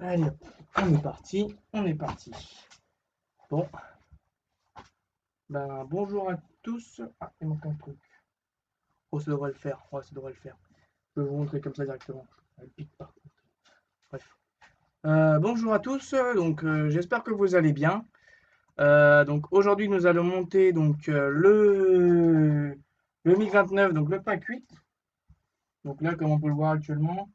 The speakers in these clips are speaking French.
Allez, hop, on est parti, on est parti. Bon, ben bonjour à tous. Ah, il manque un truc. Oh, ça devrait le faire. Ouais, ça devrait le faire. Je vais vous montrer comme ça directement. Elle pique pas. Bref. Bonjour à tous. Donc, j'espère que vous allez bien. Donc, aujourd'hui, nous allons monter donc le MiG-29, donc le pack 8. Donc là, comme on peut le voir actuellement,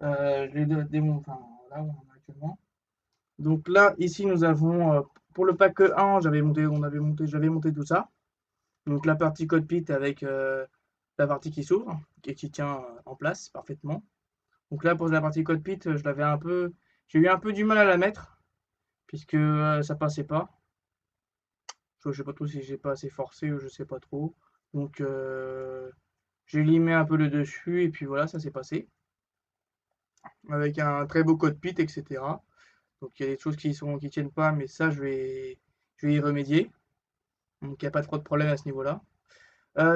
je l'ai démonté. Enfin, là, on en a actuellement. Donc là, ici, nous avons pour le pack 1, j'avais monté tout ça. Donc la partie cockpit avec la partie qui s'ouvre et qui tient en place parfaitement. Donc là pour la partie cockpit, j'ai eu un peu du mal à la mettre puisque ça passait pas. Je sais pas trop si j'ai pas assez forcé ou je sais pas trop. Donc j'ai limé un peu le dessus et puis voilà, ça s'est passé avec un très beau cockpit, etc. Donc il y a des choses qui tiennent pas, mais ça je vais y remédier. Donc il n'y a pas trop de problème à ce niveau-là.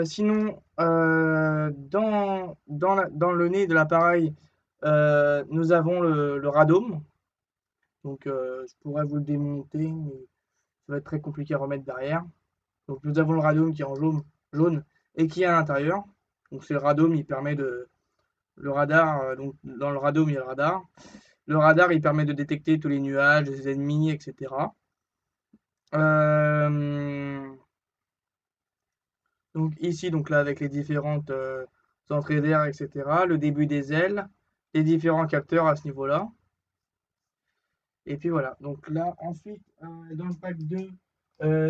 Sinon, dans le nez de l'appareil, nous avons le radome. Donc, je pourrais vous le démonter, mais ça va être très compliqué à remettre derrière. Donc, nous avons le radome qui est en jaune et qui est à l'intérieur. Donc, c'est le radome, il permet de. Le radar, donc dans le radome, il y a le radar. Le radar, il permet de détecter tous les nuages, les ennemis, etc. Euh, Donc ici, donc là, avec les différentes entrées d'air, etc., le début des ailes, les différents capteurs à ce niveau-là. Et puis voilà. Donc là, ensuite, dans le pack 2,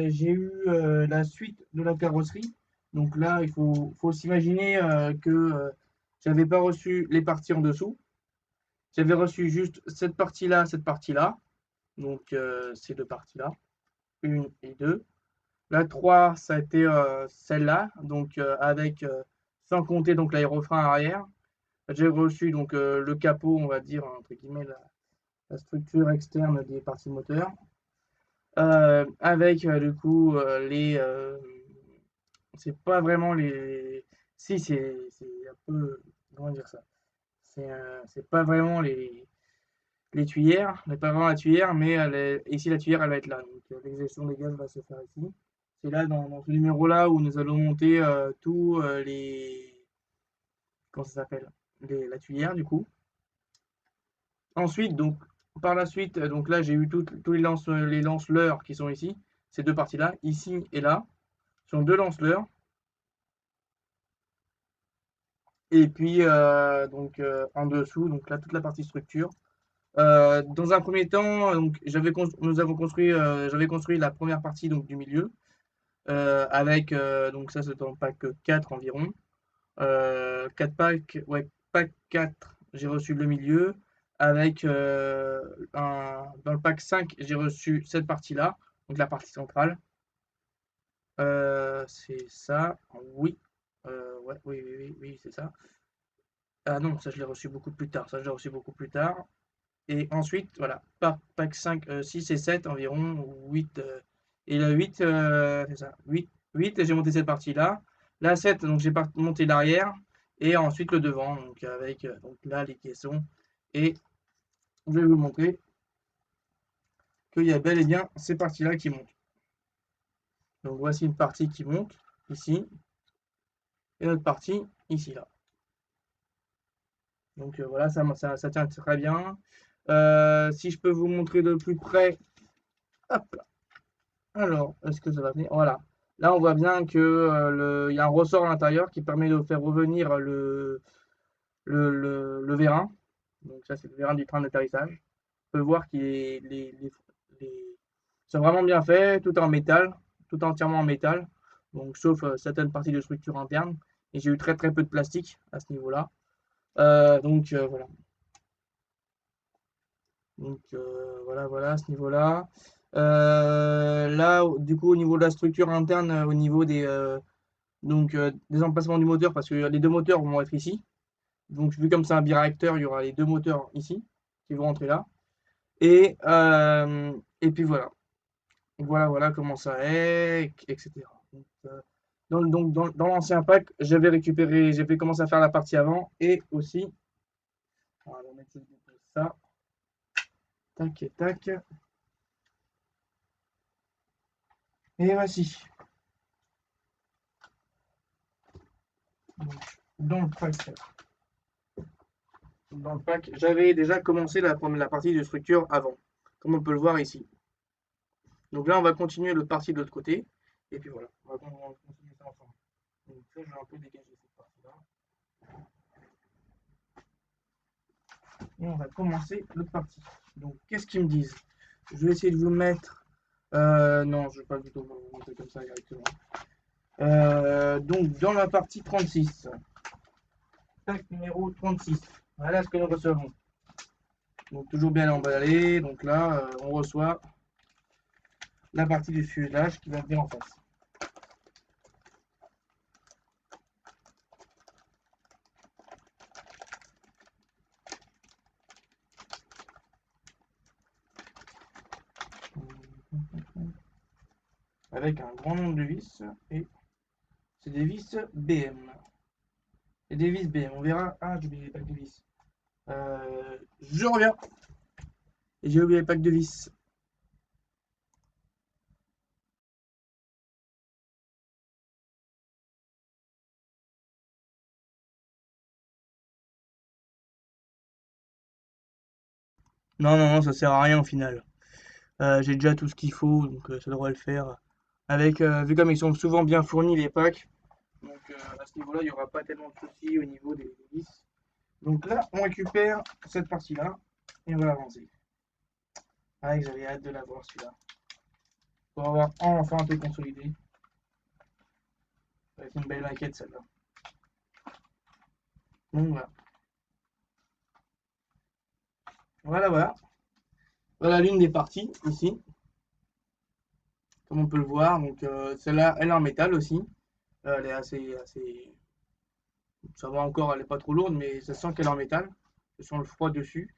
j'ai eu la suite de la carrosserie. Donc là, faut s'imaginer que j'avais pas reçu les parties en dessous. J'avais reçu juste cette partie-là, cette partie-là. Donc ces deux parties-là, une et deux. La 3, ça a été celle-là, donc avec, sans compter donc l'aérofrein arrière. J'ai reçu donc le capot, on va dire, entre guillemets, la structure externe des parties moteurs. Avec du coup c'est pas vraiment les. Si, c'est un peu. Comment dire ça? C'est pas vraiment les tuyères, mais pas vraiment la tuyère, mais ici la tuyère elle va être là. Donc l'exhaustion des gaz va se faire ici. C'est là dans ce numéro-là où nous allons monter tous les. Comment ça s'appelle? La tuyère du coup. Ensuite, donc par la suite, donc là j'ai eu tous les lance-leurres qui sont ici. Ces deux parties-là, ici et là, sont deux lance-leurres. Et puis donc en dessous, donc là toute la partie structure. Dans un premier temps, donc nous avons construit, j'avais construit la première partie donc du milieu. Avec, donc ça c'est en pack 4 environ. 4 packs, ouais, pack 4, j'ai reçu le milieu. Avec dans le pack 5, j'ai reçu cette partie-là, donc la partie centrale. C'est ça, oui. Ouais, oui, c'est ça. Ah non, ça je l'ai reçu beaucoup plus tard. Ça je l'ai reçu beaucoup plus tard. Et ensuite, voilà, par pack 5, 6 et 7 environ, ou 8. Et la 8, c'est ça, 8 et j'ai monté cette partie-là. La 7, donc j'ai monté l'arrière. Et ensuite le devant, donc avec donc là les caissons. Et je vais vous montrer qu'il y a bel et bien ces parties-là qui montent. Donc voici une partie qui monte ici. Et notre partie ici, là. Donc voilà, ça tient très bien. Si je peux vous montrer de plus près, hop, alors, est-ce que ça va venir? Voilà. Là, on voit bien que il y a un ressort à l'intérieur qui permet de faire revenir le vérin. Donc ça, c'est le vérin du train d'atterrissage. On peut voir qu'ils les- sont vraiment bien faits, tout en métal, tout entièrement en métal. Donc sauf certaines parties de structure interne. Et j'ai eu très très peu de plastique à ce niveau-là. Donc voilà. Donc voilà à ce niveau-là. Là, du coup, au niveau de la structure interne, au niveau des emplacements du moteur, parce que les deux moteurs vont être ici. Donc, vu comme c'est un biréacteur, il y aura les deux moteurs ici qui vont rentrer là. Et puis voilà. Voilà comment ça est, etc. Donc, dans l'ancien pack, j'avais commencé à faire la partie avant et aussi, on va mettre ça. Tac et tac. Et voici. Donc, dans le pack, j'avais déjà commencé la partie de structure avant, comme on peut le voir ici. Donc là, on va continuer le parti de l'autre côté. Et puis voilà, on va continuer ça ensemble. Donc ça, je vais un peu dégager cette partie-là. Et on va commencer l'autre partie. Donc, qu'est-ce qu'ils me disent? Je vais essayer de vous mettre... non, je ne vais pas du tout vous montrer comme ça directement. Donc, dans la partie 36. Pack numéro 36. Voilà ce que nous recevons. Donc, toujours bien emballé. Donc là, on reçoit la partie du fuselage qui va venir en face. Avec un grand nombre de vis. Et c'est des vis BM. Et des vis BM. On verra. Ah, j'ai oublié les packs de vis. Je reviens. Et j'ai oublié les packs de vis. Non, non, non, ça sert à rien au final. J'ai déjà tout ce qu'il faut, donc ça devrait le faire. Avec, vu comme ils sont souvent bien fournis les packs, donc à ce niveau-là, il n'y aura pas tellement de soucis au niveau des vis. Donc là, on récupère cette partie-là et on va avancer. Ah, j'avais hâte de l'avoir celui-là. Pour avoir enfin un peu consolidé. Ça va être une belle maquette celle-là. Donc voilà. Voilà, voilà. Voilà l'une des parties ici. Comme on peut le voir. Donc celle-là, elle est en métal aussi. Elle est assez. Ça va encore, elle n'est pas trop lourde, mais ça sent qu'elle est en métal. Ça sent le froid dessus.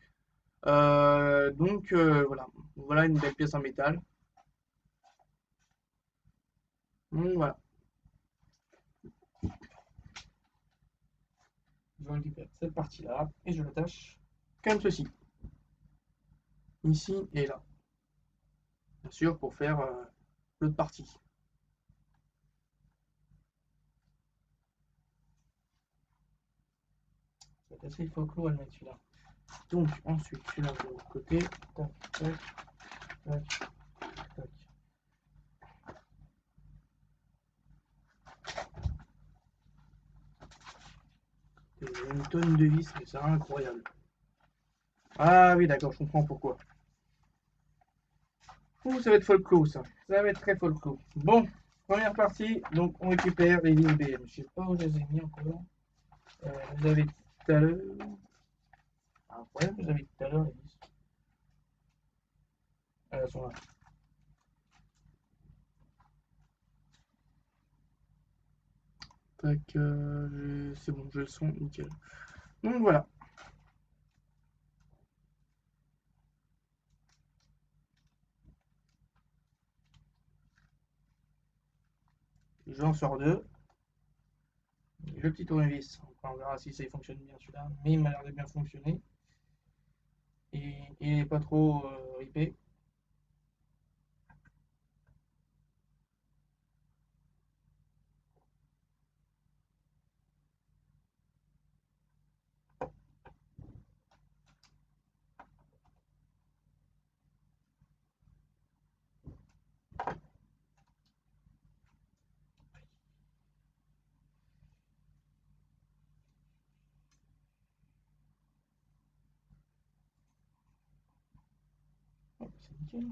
Donc voilà. Voilà une belle pièce en métal. Donc voilà. Je récupère cette partie-là et je l'attache comme ceci. Ici et là. Bien sûr, pour faire l'autre partie. C'est assez folklore à le mettre celui-là. Donc ensuite, celui-là de l'autre côté. Tac, tac, tac, tac. Et une tonne de vis, mais c'est incroyable. Ah oui, d'accord, je comprends pourquoi. Ouh, ça va être folklore ça. Ça va être très folklore. Bon, première partie, donc on récupère les vis BM. Je sais pas où je les ai mis encore. Vous avez tout à l'heure. Incroyable, vous avez tout à l'heure les vis. Elles sont là. Tac, c'est bon, je le sens, nickel. Donc voilà. J'en sors deux. Le petit tournevis, on verra si ça fonctionne bien celui-là, mais il m'a l'air de bien fonctionner. Et il n'est pas trop ripé. C'est nickel.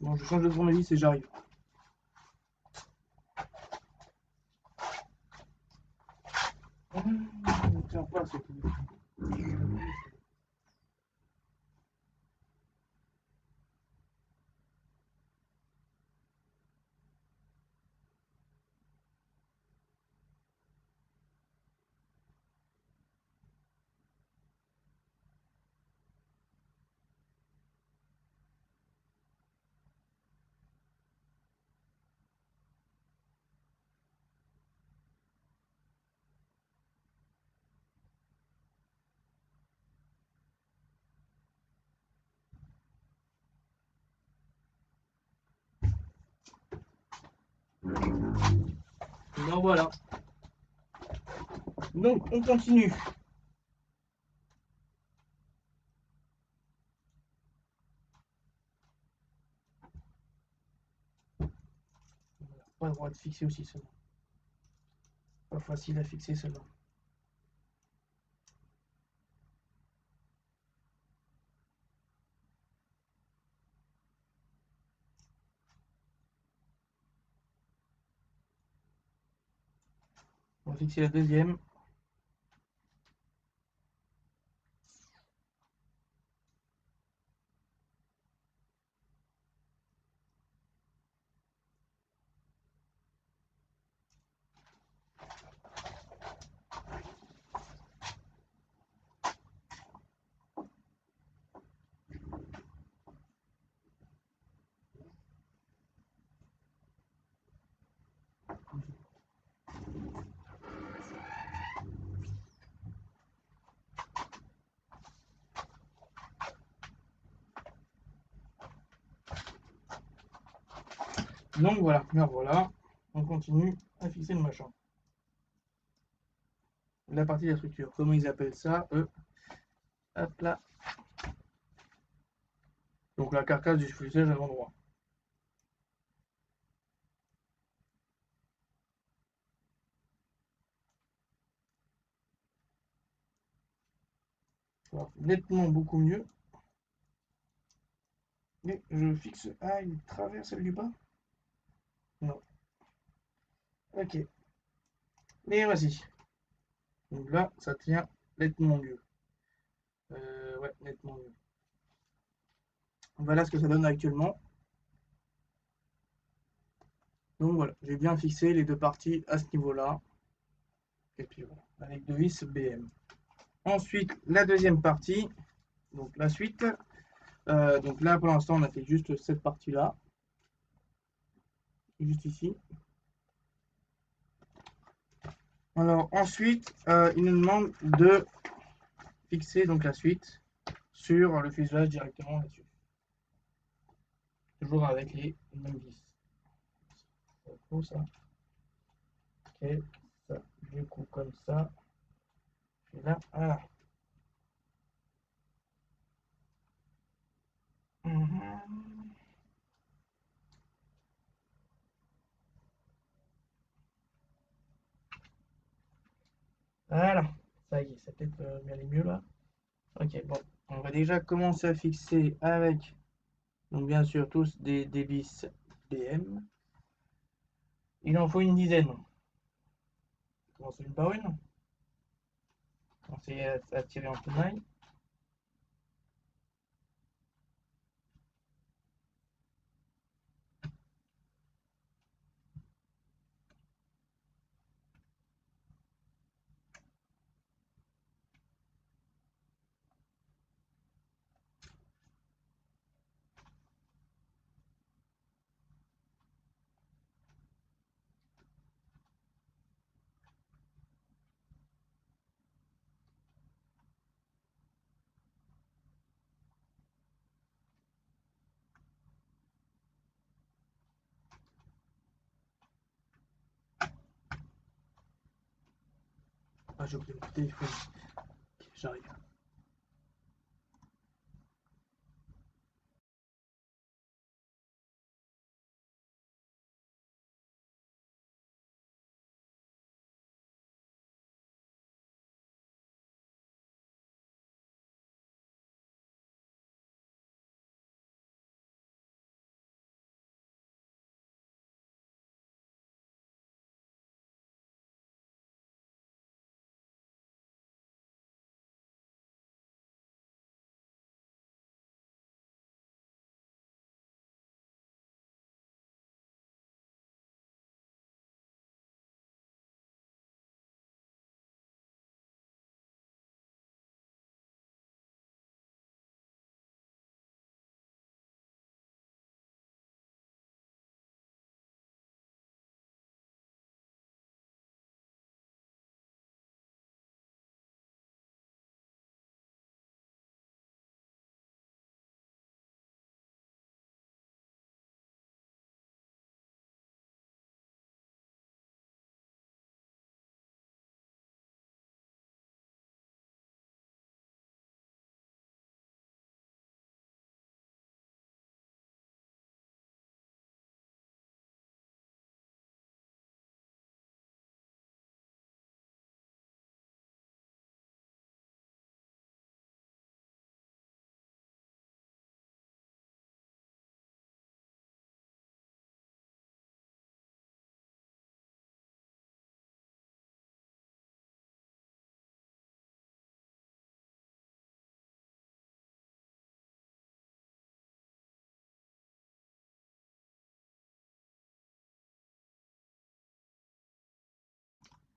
Bon, je change de tournevis et j'arrive. Ne tient pas ce coup. Donc voilà. Donc on continue. Pas le droit de fixer aussi seulement. Pas facile à fixer seulement. On va fixer la deuxième. Donc voilà, voilà, on continue à fixer le machin. La partie de la structure, comment ils appellent ça, eux? Hop là. Donc la carcasse du fuselage à l'endroit. Nettement beaucoup mieux. Mais je fixe. Ah, il traverse celle du bas? Non. Ok. Et voici. Donc là, ça tient nettement mieux. Ouais, nettement mieux. Voilà ce que ça donne actuellement. Donc voilà, j'ai bien fixé les deux parties à ce niveau-là. Et puis voilà, avec deux vis BM. Ensuite, la deuxième partie, donc la suite. Donc là, pour l'instant, on a fait juste cette partie-là. Juste ici. Alors ensuite, il nous demande de fixer donc la suite sur le fuselage directement là-dessus. Toujours avec les mêmes vis. Ça faut ça. Ok, ça du coup comme ça. Et là, voilà. Voilà, ça y est, ça peut-être bien aller mieux là. Ok, bon, on va déjà commencer à fixer avec, donc bien sûr, tous des vis BM. Il en faut une dizaine. Commencer une par une. Commencer à tirer en tenaille. Ah, j'ai oublié mon téléphone. Ok, j'arrive.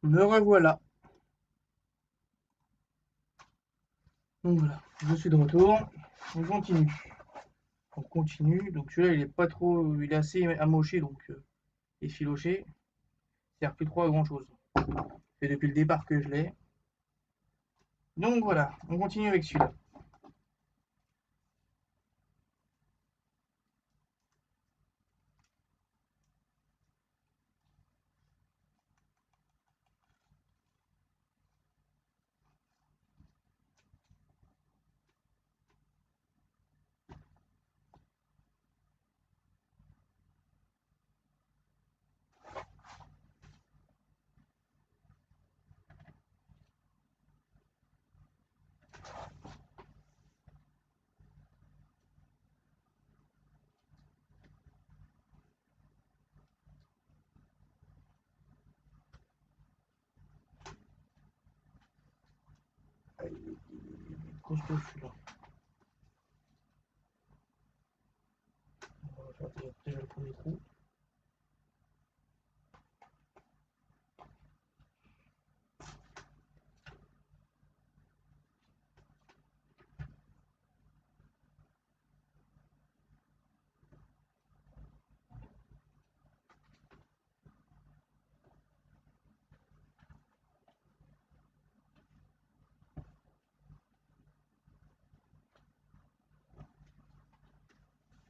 Me revoilà. Donc voilà, je suis de retour. On continue. On continue. Donc celui-là, il est pas trop. Il est assez amoché, donc effiloché. Il sert plus trop à grand chose. C'est depuis le départ que je l'ai. Donc voilà, on continue avec celui-là. Il est costaud celui-là. On va faire déjà le premier trou.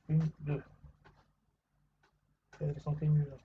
Une, deux. Elle sentait mieux là.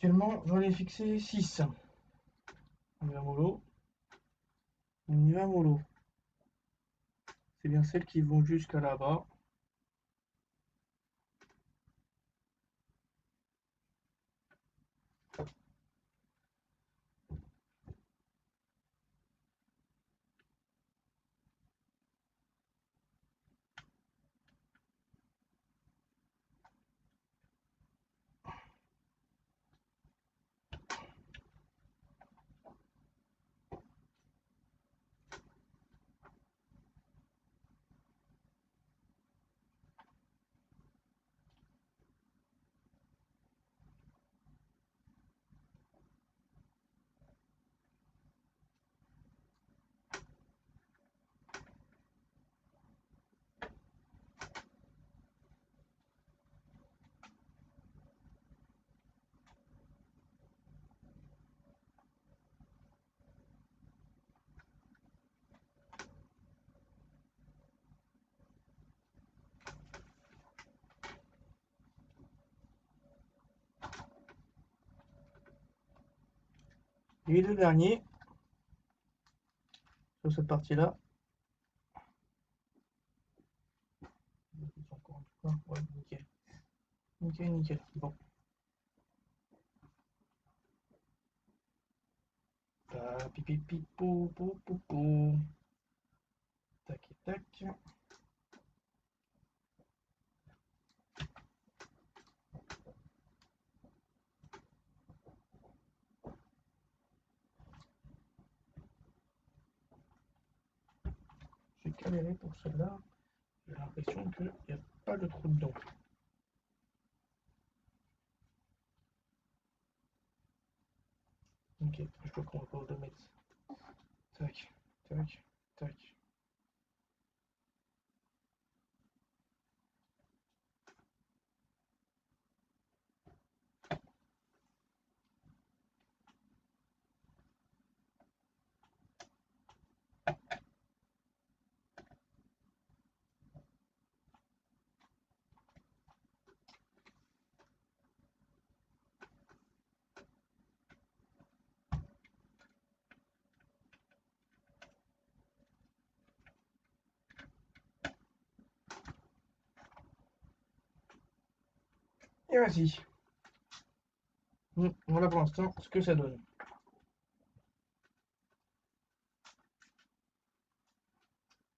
Actuellement, j'en ai fixé 6. On y va mollo. On y va mollo. C'est bien celles qui vont jusqu'à là-bas. Et les deux derniers sur cette partie-là. Encore un peu. Ouais, nickel. Nickel, nickel. Bon. Pipi, pou, pou, pou, pou. Tac et tac. J'ai galéré pour celle-là. J'ai l'impression qu'il n'y a pas de trou dedans. Ok, je peux prendre encore le mettre. Tac, tac, tac. Et vas-y. Voilà pour l'instant ce que ça donne.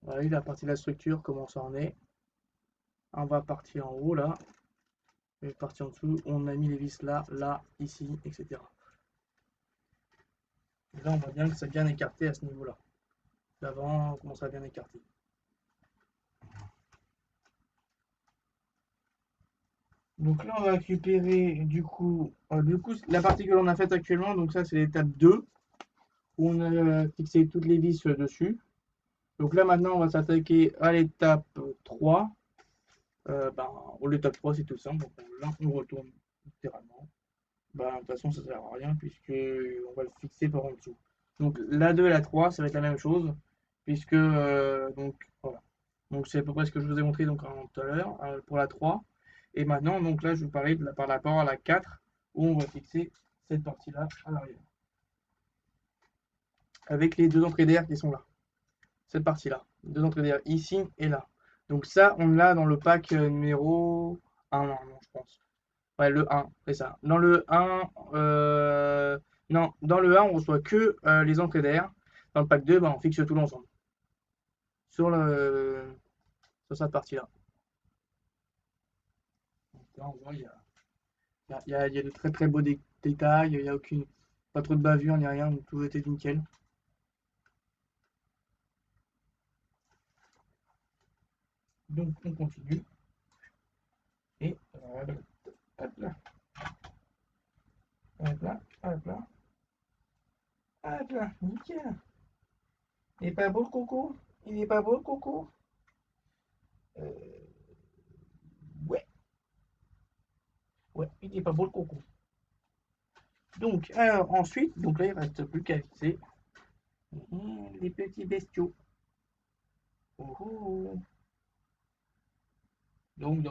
Voilà, la partie de la structure, comment ça en est. On va partir en haut là. Et partir en dessous. On a mis les vis là, là, ici, etc. Et là, on voit bien que c'est bien écarté à ce niveau-là. L'avant commence à bien écarter. Donc là, on va récupérer du coup, la partie que l'on a faite actuellement. Donc ça, c'est l'étape 2 où on a fixé toutes les vis dessus. Donc là, maintenant, on va s'attaquer à l'étape 3. L'étape 3, c'est tout simple. Donc là, on retourne littéralement. De toute façon, ça ne sert à rien puisque on va le fixer par en dessous. Donc la 2 et la 3, ça va être la même chose. Puisque, donc, voilà. Donc c'est à peu près ce que je vous ai montré donc, tout à l'heure pour la 3. Et maintenant, donc là, je vous parlais par rapport à la 4 où on va fixer cette partie-là à l'arrière. Avec les deux entrées d'air qui sont là. Cette partie-là. Deux entrées d'air ici et là. Donc ça, on l'a dans le pack numéro 1, non, je pense. Ouais, le 1, c'est ça. Dans le 1, non, dans le 1, on reçoit que les entrées d'air. Dans le pack 2, on fixe tout l'ensemble. Sur cette partie-là. Donc là, on voit, il y a de très très beaux détails, il n'y a pas trop de bavure ni rien, donc tout était nickel. Donc on continue. Et hop là. Hop là, hop là. Hop là, nickel. Il n'est pas beau le coco? Il n'est pas beau le coco? Ouais. Ouais, il n'est pas beau le coco. Donc, alors ensuite, donc là il ne reste plus qu'à fixer les petits bestiaux. Oh, oh. Donc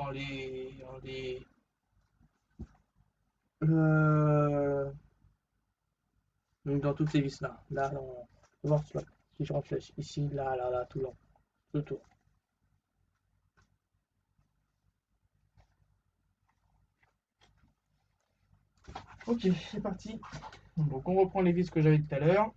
donc dans toutes ces vis là, on va voir si je reflèche ici, là, tout long, tout autour. Ok, c'est parti. Donc on reprend les vis que j'avais tout à l'heure.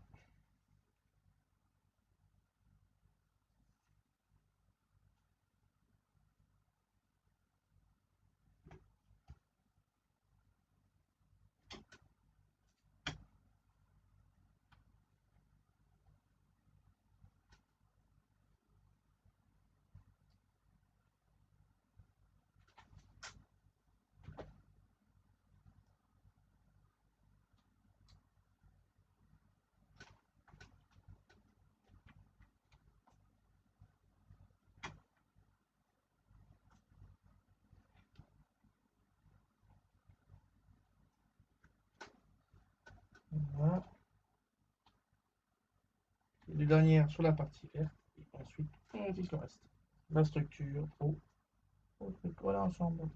Voilà. Les dernières sur la partie verte. Et ensuite, on fixe le reste. La structure au truc. Voilà ensemble.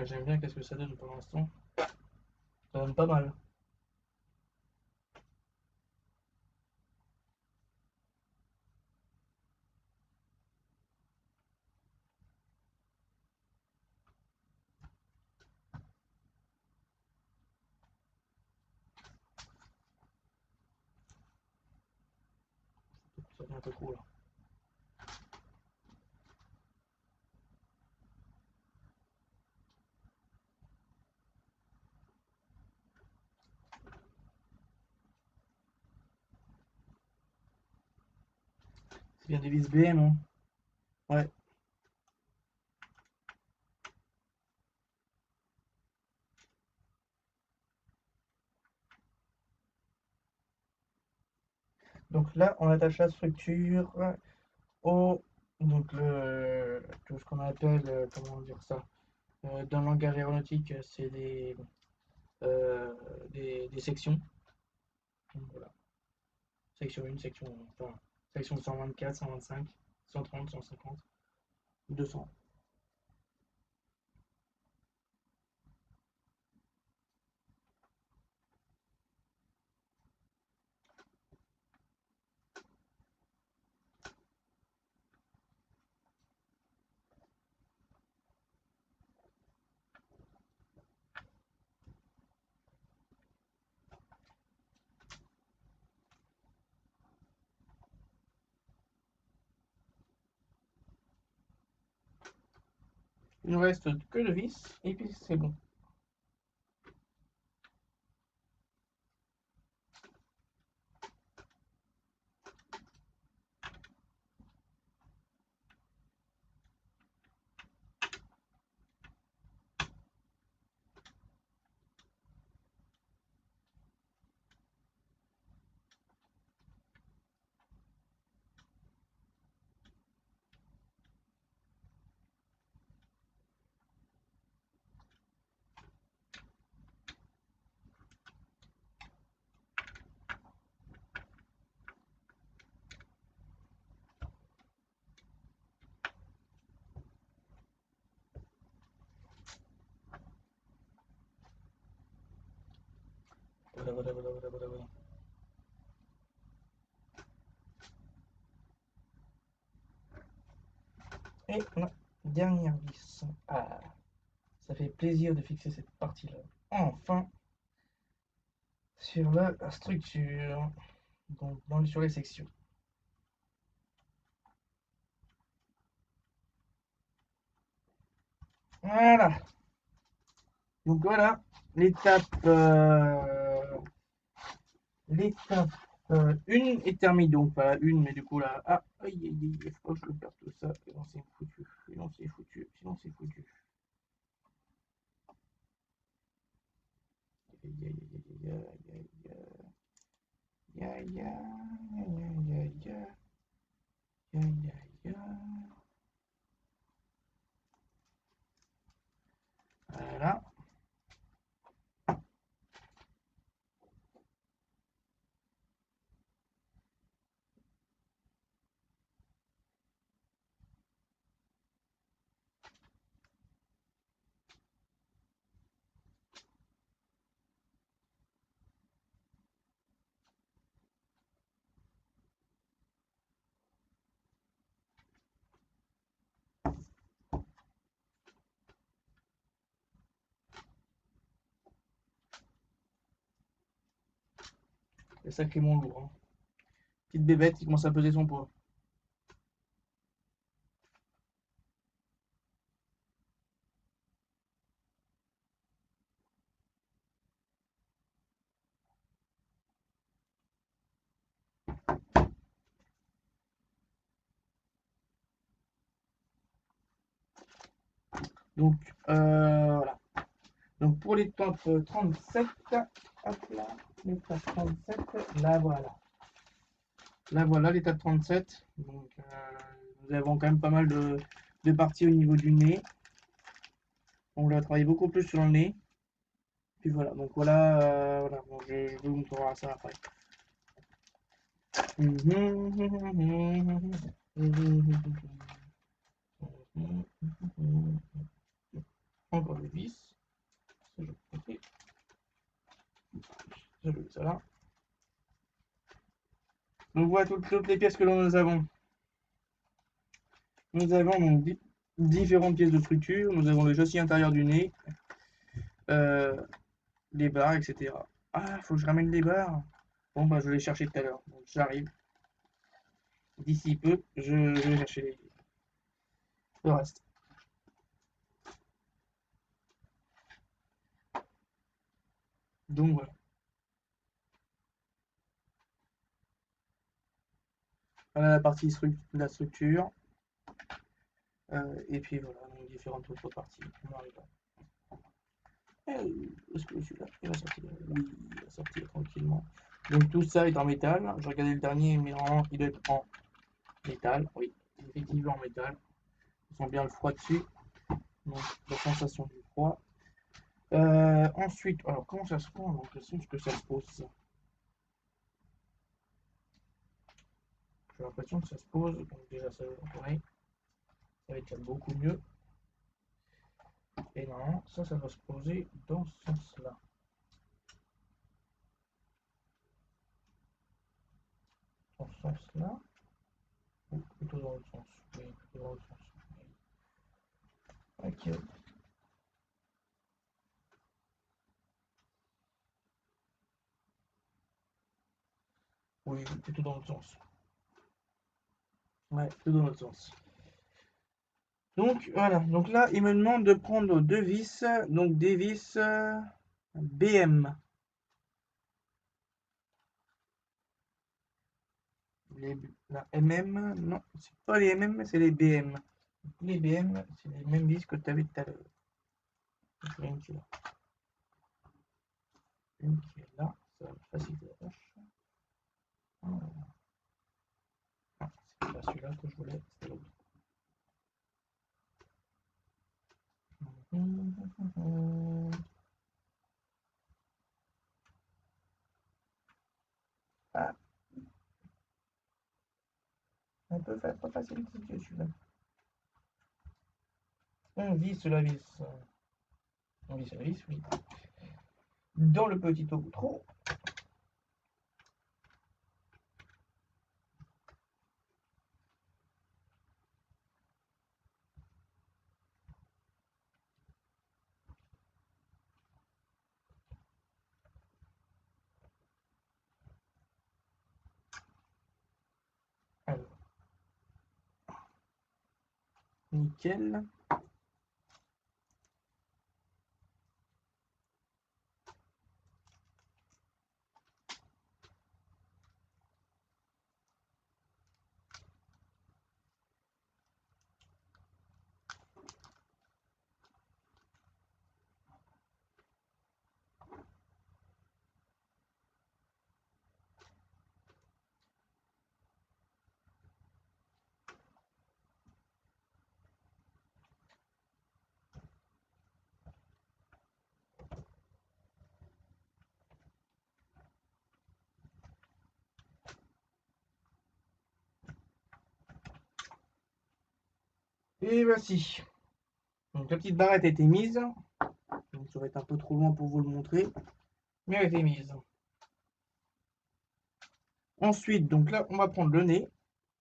J'aime bien qu'est-ce que ça donne pour l'instant. Ça donne pas mal. devient un peu cool. C'est bien des vis BM, hein. Ouais. Donc là, on attache la structure au donc tout ce qu'on appelle comment dire ça dans le langage aéronautique, c'est des sections. Donc voilà. Section 1, enfin, section 124, 125, 130, 150, 200. Il ne reste que le vis et puis c'est bon. Voilà. Et la dernière vis. Ah, ça fait plaisir de fixer cette partie-là. Enfin, sur la structure, donc sur les sections. Voilà. Donc voilà, l'étape l'étape 1 est terminée. Donc voilà, une, mais du coup là, ah, aïe, aïe, aïe, faut pas que je le perde tout ça, sinon c'est foutu, sinon c'est foutu, sinon c'est foutu. Aïe, aïe, aïe, aïe, aïe, aïe, aïe, aïe, aïe, aïe, aïe, aïe. Voilà. C'est sacrément lourd, hein. Petite bébête qui commence à peser son poids. Donc voilà. Donc pour l'étape 37, hop là, l'étape 37, la voilà. Là voilà l'étape 37. Donc nous avons quand même pas mal de parties au niveau du nez. On va travailler beaucoup plus sur le nez. Puis voilà, donc voilà, voilà. Bon, je vous montrerai ça après. Encore le vis. Je mets ça là. Donc voilà toutes les pièces que nous avons. Nous avons donc différentes pièces de structure. Nous avons le châssis intérieur du nez, les barres, etc. Ah, faut que je ramène les barres. Bon, bah, je vais les chercher tout à l'heure. Donc, j'arrive. d'ici peu, je vais chercher le reste. Donc voilà. Voilà la partie de la structure. Et puis voilà, donc différentes autres parties. Est-ce que celui-là, il va sortir? Oui, il va sortir tranquillement. Donc tout ça est en métal. Je regardais le dernier, mais normalement il doit être en métal. Oui, effectivement en métal. On sent bien le froid dessus. Donc la sensation du froid. Ensuite, alors comment ça se prend? J'ai l'impression que ça se pose ça. J'ai l'impression que ça se pose. Donc déjà ça va tourner. Ça va être beaucoup mieux. Et non, ça va se poser dans ce sens-là. Dans ce sens-là. Ou plutôt dans l'autre sens. Oui, plutôt dans l'autre sens. Ok. Oui, plutôt dans l'autre sens. Ouais, plutôt dans l'autre sens. Donc voilà, donc là il me demande de prendre deux vis, donc des vis BM. La MM, non, c'est pas les MM, c'est les BM. Donc, les BM, c'est les mêmes vis que tu avais tout à l'heure. Une qui est là. Une qui est là, ça va me faciliter la tâche. Non, c'est pas celui-là que je voulais, c'était l'autre. Ah, un peu pas facile celui-là. On visse la vis. On visse la vis, oui. Dans le petit trou. Alors, nickel. Et voici. Donc la petite barrette a été mise. Donc ça va être un peu trop loin pour vous le montrer. Mais elle a été mise. Ensuite, donc là, on va prendre le nez.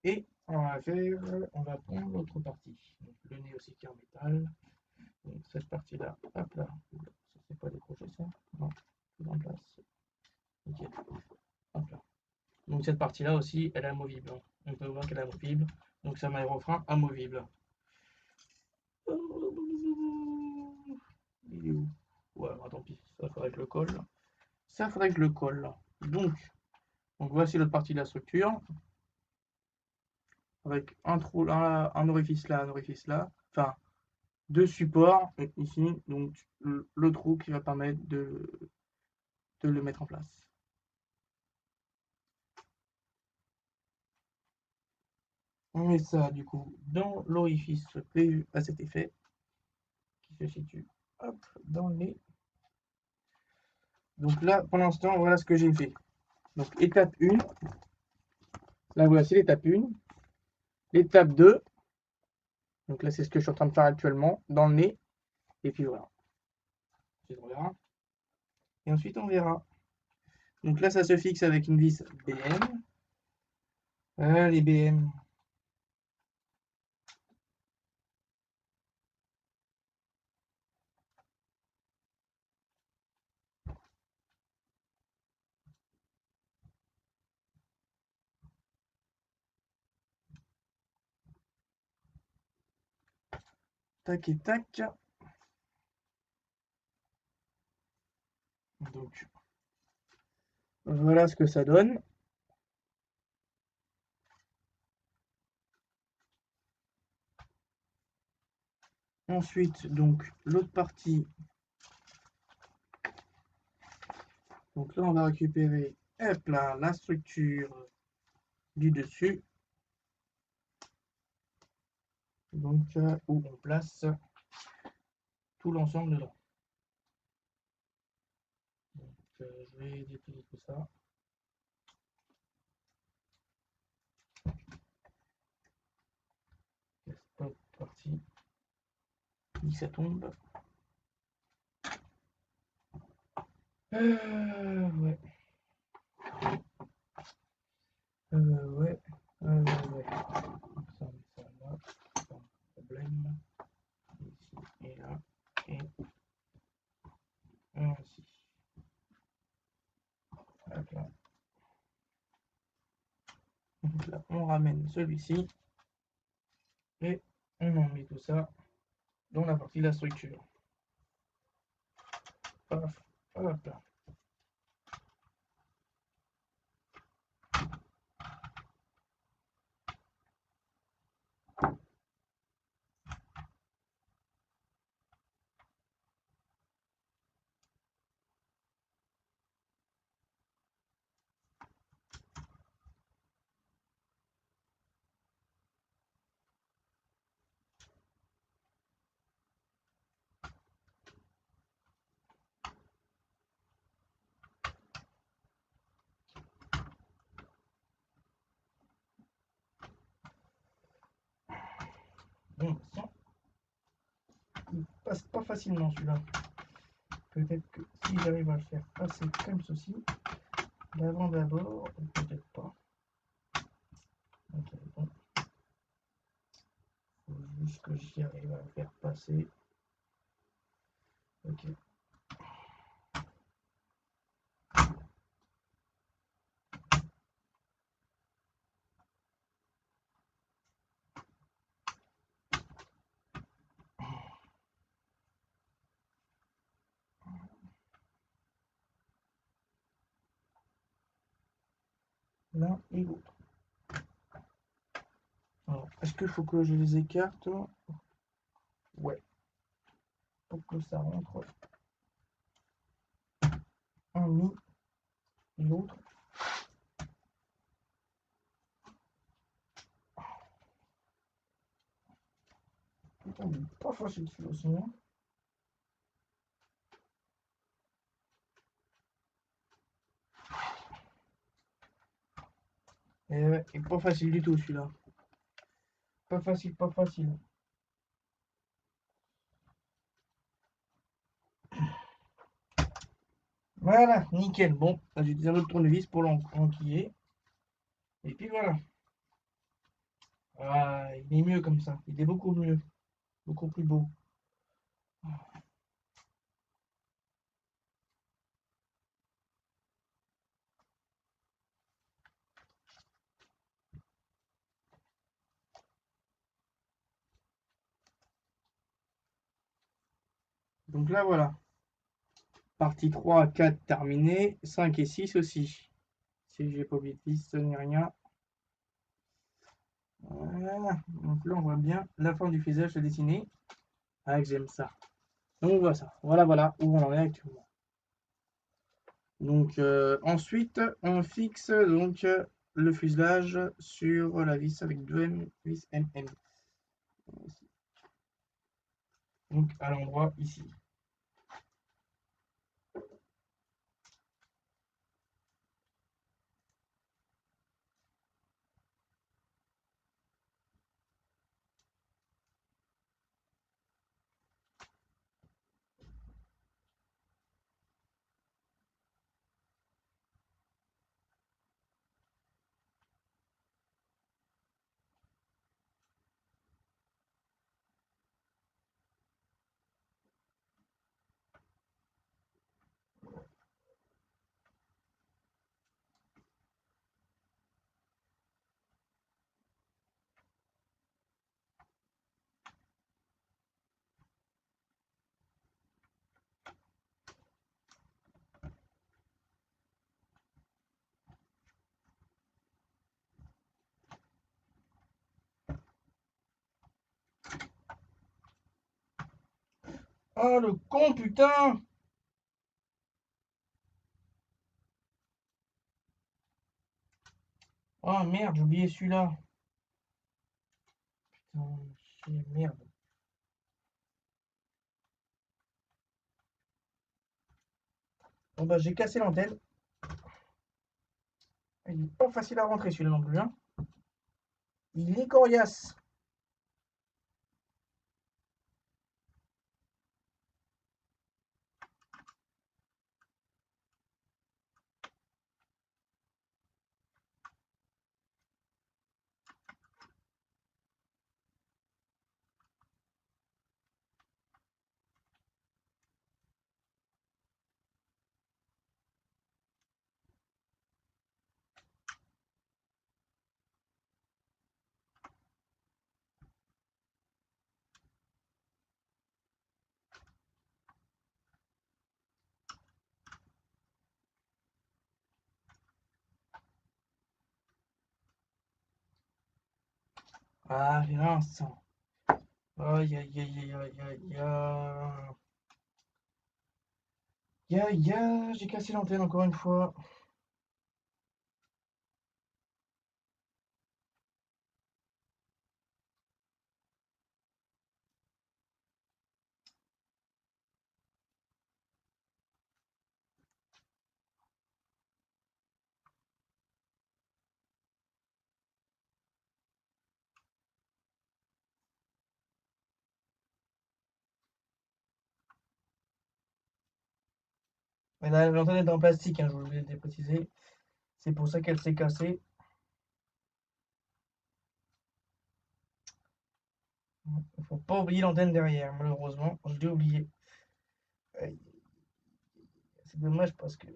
Et on va prendre l'autre partie. Donc le nez aussi qui est en métal. Donc cette partie-là, hop là. Ça c'est pas décroché ça. Non, tout en place. Nickel. Hop là. Donc cette partie-là aussi, elle est amovible. On peut voir qu'elle est amovible. Donc c'est un aérofrein amovible. Il est où? Ouais, bah, tant pis, ça faudrait que je le colle. Ça faudrait que je le colle. Donc voici l'autre partie de la structure. Avec un trou là, un orifice là, un orifice là. Enfin, deux supports ici. Donc le trou qui va permettre de le mettre en place. On met ça du coup dans l'orifice prévu à cet effet. Qui se situe hop, dans le nez. Donc là, pour l'instant, voilà ce que j'ai fait. Donc étape 1. Là voici l'étape 1. L'étape 2. Donc là, c'est ce que je suis en train de faire actuellement, dans le nez. Et puis voilà. Ensuite, on verra. Et ensuite, on verra. Donc là, ça se fixe avec une vis BM. Les BM. Tac et tac. Donc, voilà ce que ça donne. Ensuite, donc, l'autre partie. Donc là, on va récupérer, hop là, la structure du dessus. Donc, où on place tout l'ensemble dedans. Donc, je vais déplier tout ça. Stop, parti. Puis ça tombe. Ouais. Ouais. Ouais. Ça, on met ça là. Pas de problème. Ici et là. Et ainsi. Hop là. Donc là, on ramène celui-ci. Et on en met tout ça dans la partie de la structure. Paf. Hop là. Bon, ça, il passe pas facilement celui-là. Peut-être que si j'arrive à le faire passer comme ceci, d'avant d'abord, peut-être pas. Ok, bon. Faut juste que j'y arrive à le faire passer. Ok. L'un et l'autre. Alors, est-ce qu'il faut que je les écarte? Ouais. Pour que ça rentre un mi et l'autre. Putain, il est pas facile celui-là aussi. Hein. Et ouais, il est pas facile du tout celui-là. Pas facile, pas facile. Voilà, nickel. Bon, j'ai des autre tournevis pour l'enquiller. Et puis voilà. Ah, il est mieux comme ça. Il est beaucoup mieux. Beaucoup plus beau. Donc là, voilà. Partie 3, 4 terminée. 5 et 6 aussi. Si j'ai pas oublié de liste ni rien. Voilà. Donc là, on voit bien la forme du paysage se dessiner. Ah, que j'aime ça. Donc on voit ça. Voilà, voilà où on en est actuellement. Donc ensuite, on fixe donc le fuselage sur la vis avec 2 vis MM. Donc à l'endroit ici. Oh le con, putain! Oh merde, j'ai oublié celui-là. Putain, merde. Bon bah j'ai cassé l'antenne. Il est pas facile à rentrer celui-là non plus, hein. Il est coriace. Ah, mince. Aïe, aïe, aïe, aïe, aïe, aïe, aïe. Ya, ya, j'ai cassé l'antenne encore une fois. Mais l'antenne est en plastique, hein, je vous l'ai précisé. C'est pour ça qu'elle s'est cassée. Il faut pas oublier l'antenne derrière, malheureusement. Je l'ai oublié. C'est dommage parce que.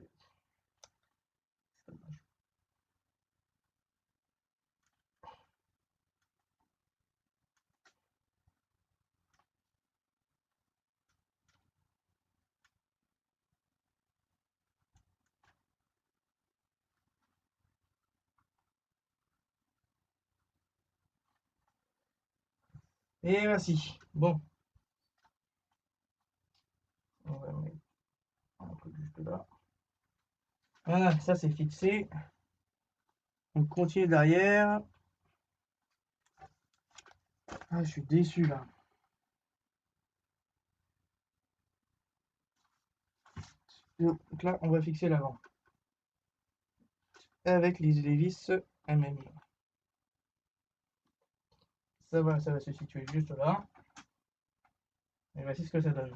Et voici. Bon. On va mettre un peu juste là. Voilà, ça c'est fixé. On continue derrière. Ah, je suis déçu là. Donc là, on va fixer l'avant. Avec les vis MM. Ça va se situer juste là. Et voici ce que ça donne.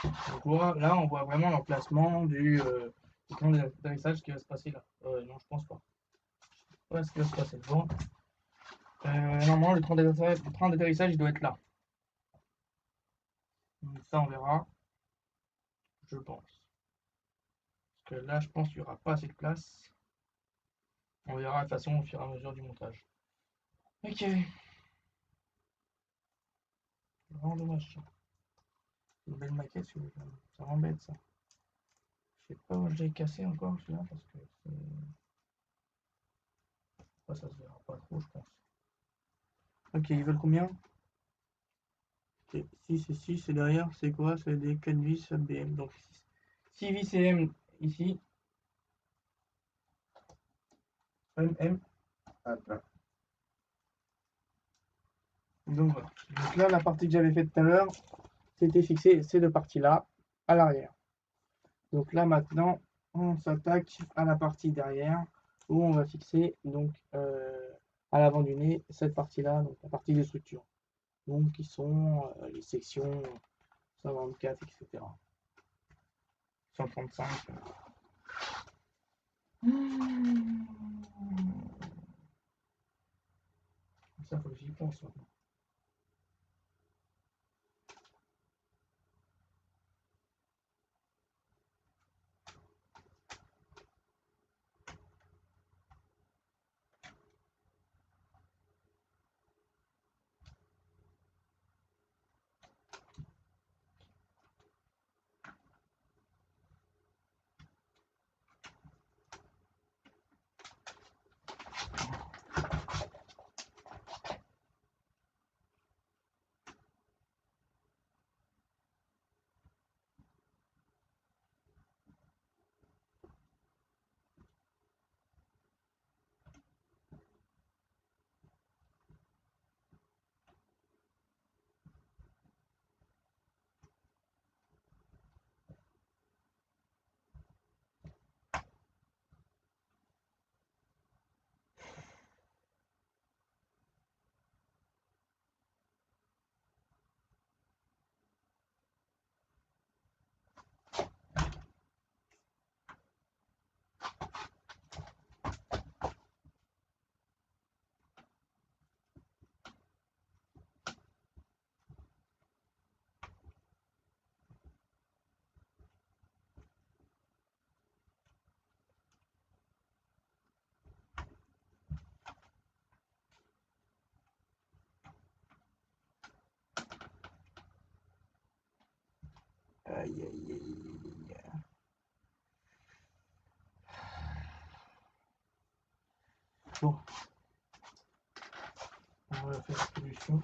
Donc là, on voit vraiment l'emplacement du plan d'atterrissage qui va se passer là. Non, je pense pas. Je sais pas ce qui va se passer devant. Normalement, le train d'atterrissage, il doit être là. Donc ça, on verra. Je pense. Parce que là, je pense qu'il n'y aura pas assez de place. On verra de toute façon au fur et à mesure du montage. Ok. Vraiment dommage ça. C'est une belle maquette, ça m'embête ça. Je sais pas où j'ai cassé encore celui-là parce que c'est. Ouais, ça se verra pas trop, je pense. Ok, ils veulent combien? Ok, 6 et 6, et derrière, c'est quoi? C'est des 4 vis BM. Donc 6 vis CM ici. MM. Hop là. Donc voilà. Donc là, la partie que j'avais faite tout à l'heure, c'était fixé ces deux parties-là à l'arrière. Donc là maintenant, on s'attaque à la partie derrière où on va fixer donc à l'avant du nez cette partie-là, donc la partie des structures. Donc qui sont les sections 124, etc. 135. Ça faut que j'y pense maintenant. On va faire la solution.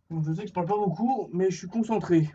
Donc, je sais que je parle pas beaucoup, mais je suis concentré.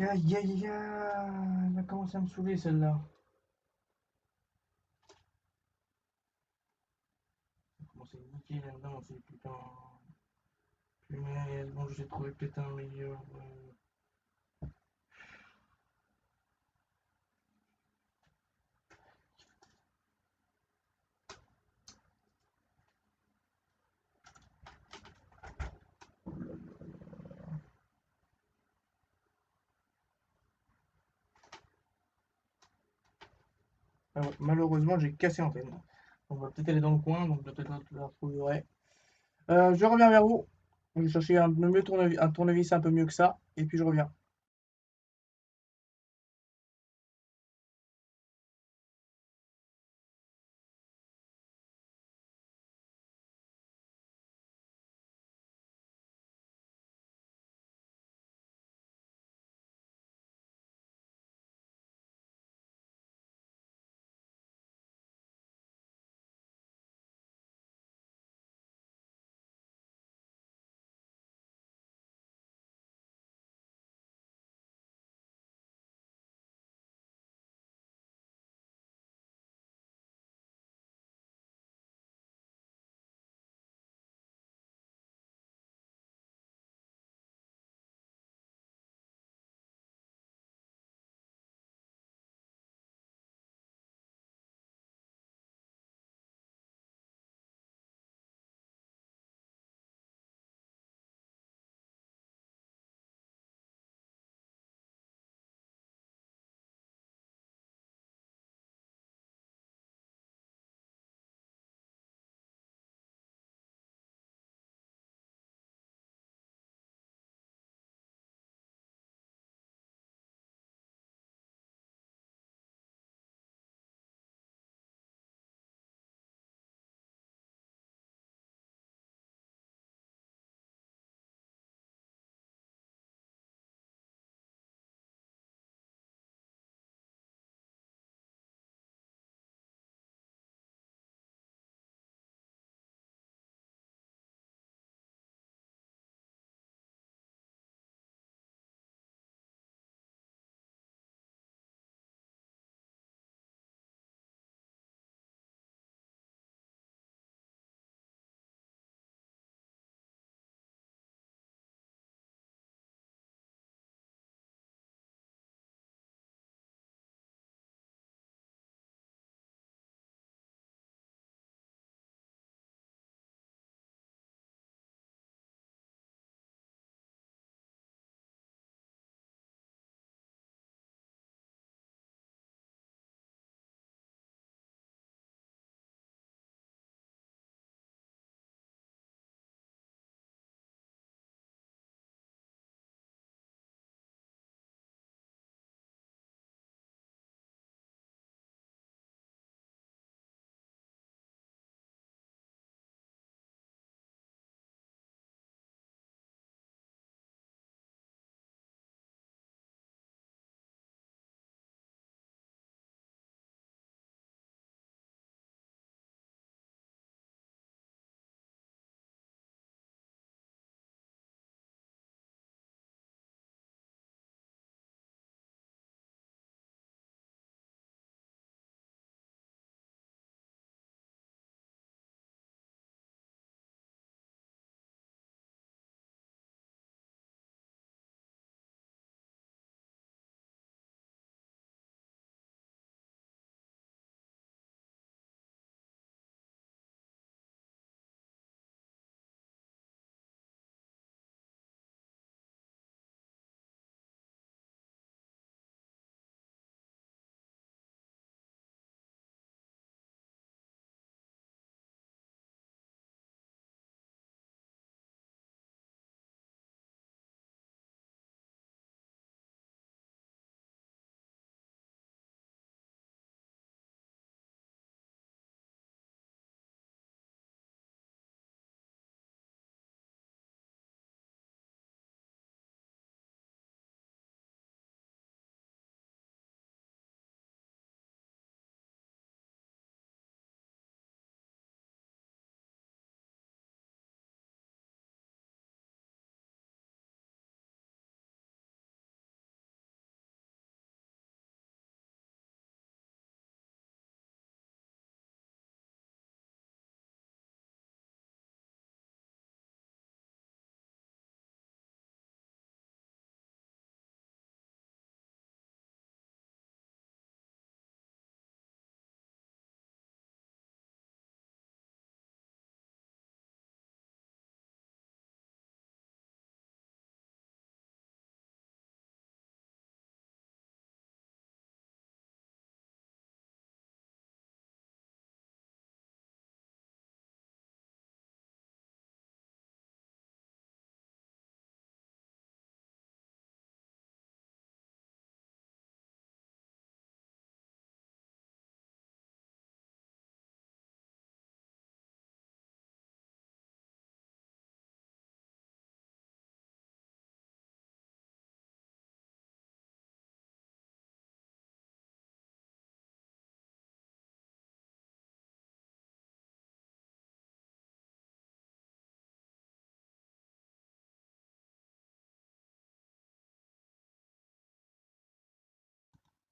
Aïe aïe aïe, elle a commencé à me saouler celle-là. Elle a commencé à niquer là-dedans, c'est putain. Punaise, bon, j'ai trouvé peut-être un meilleur. Ah ouais, malheureusement, j'ai cassé l'antenne. On va peut-être aller dans le coin, donc peut-être la retrouverai. Je reviens vers vous. Je vais chercher un tournevis un peu mieux que ça, et puis je reviens.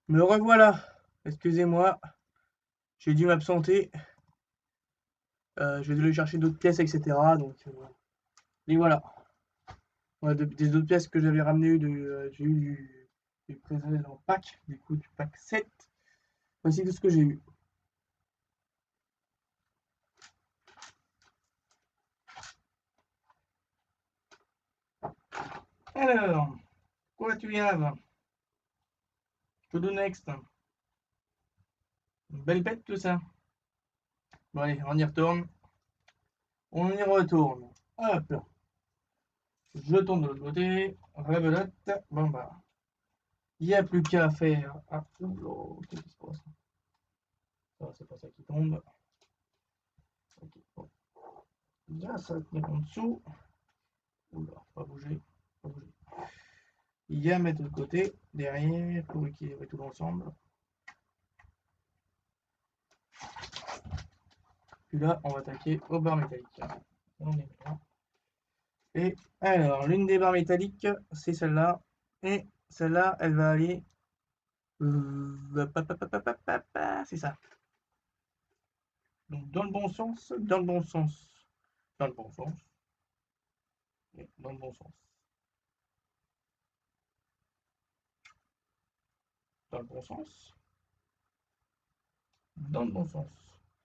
Me revoilà. Excusez-moi, j'ai dû m'absenter. Je vais aller chercher d'autres pièces, etc. Donc, et voilà. Ouais, des autres pièces que j'avais ramenées, j'ai eu du précédent pack, du coup du pack 7. Voici tout ce que j'ai eu. Alors, quoi tu y as? To do next. Une belle bête tout ça. Bon allez, on y retourne. On y retourne. Hop là. Je tourne de l'autre côté. Rebelote. Bon bah. Il n'y a plus qu'à faire. Ah, oula, qu'est-ce qui se passe? Ça, c'est pas ça qui tombe. Ok, bon. Il y a ça à tenir en dessous. Oula, pas bouger. Pas bouger. Il y a à mettre de côté, derrière, pour équilibrer tout l'ensemble. Puis là, on va attaquer aux barres métalliques. On est là. Et alors, l'une des barres métalliques, c'est celle-là. Et celle-là, elle va aller. C'est ça. Donc, dans le bon sens, dans le bon sens, dans le bon sens, et dans le bon sens, dans le bon sens, dans le bon sens.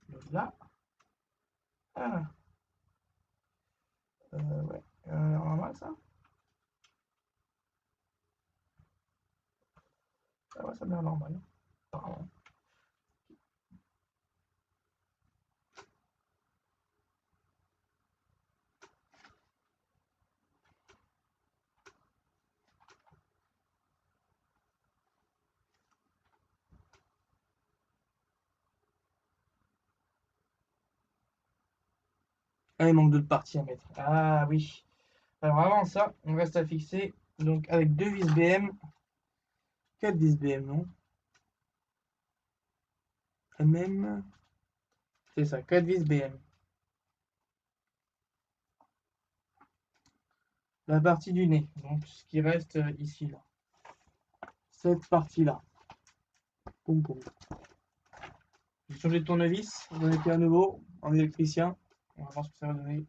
Donc là, ah, ouais, normal ça. Ah ouais, ça me l'air normal. Apparemment. Ah, il manque d'autres parties à mettre. Ah oui. Alors avant ça, on reste à fixer. Donc avec deux vis BM, 4 vis BM, non? MM, c'est ça, 4 vis BM. La partie du nez, donc ce qui reste ici, là. Cette partie-là. Poum, poum. J'ai changé de tournevis, j'en ai fait à nouveau en électricien. On va voir ce que ça va donner.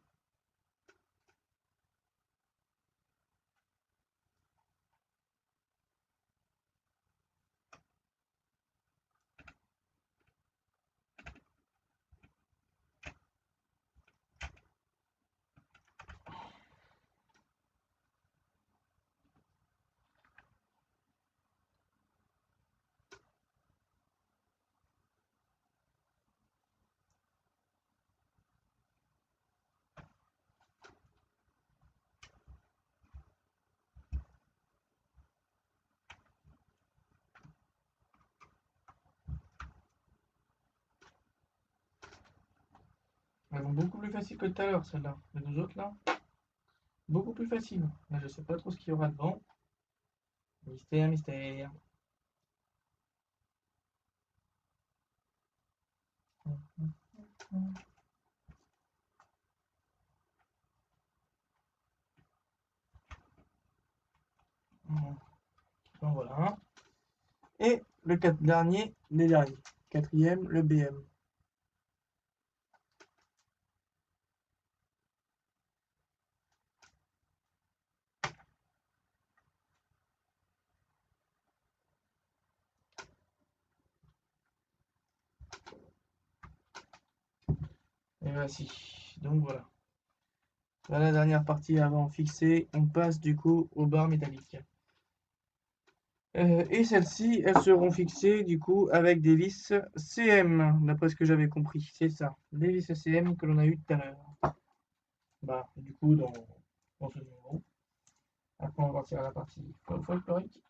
Elles vont beaucoup plus facile que tout à l'heure, celle-là. Les deux autres, là, beaucoup plus facile. Là, je sais pas trop ce qu'il y aura dedans. Mystère, mystère. Donc voilà. Et le dernier, les derniers. Quatrième, le BM. Et voici. Donc voilà. Voilà la dernière partie avant fixée. On passe du coup aux barres métalliques. Et celles-ci, elles seront fixées du coup avec des vis CM, d'après ce que j'avais compris. C'est ça, les vis CM que l'on a eu tout à l'heure. Bah, du coup, dans ce numéro. Après, on va partir à la partie folklorique.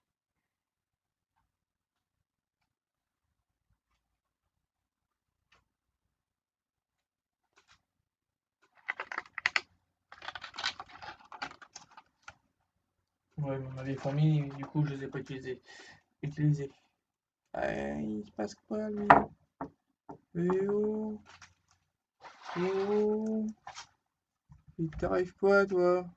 Ouais, on avait fourmis, du coup, je les ai pas utilisés. Il se passe quoi, lui? Eh oh, oh, il t'arrive quoi, toi?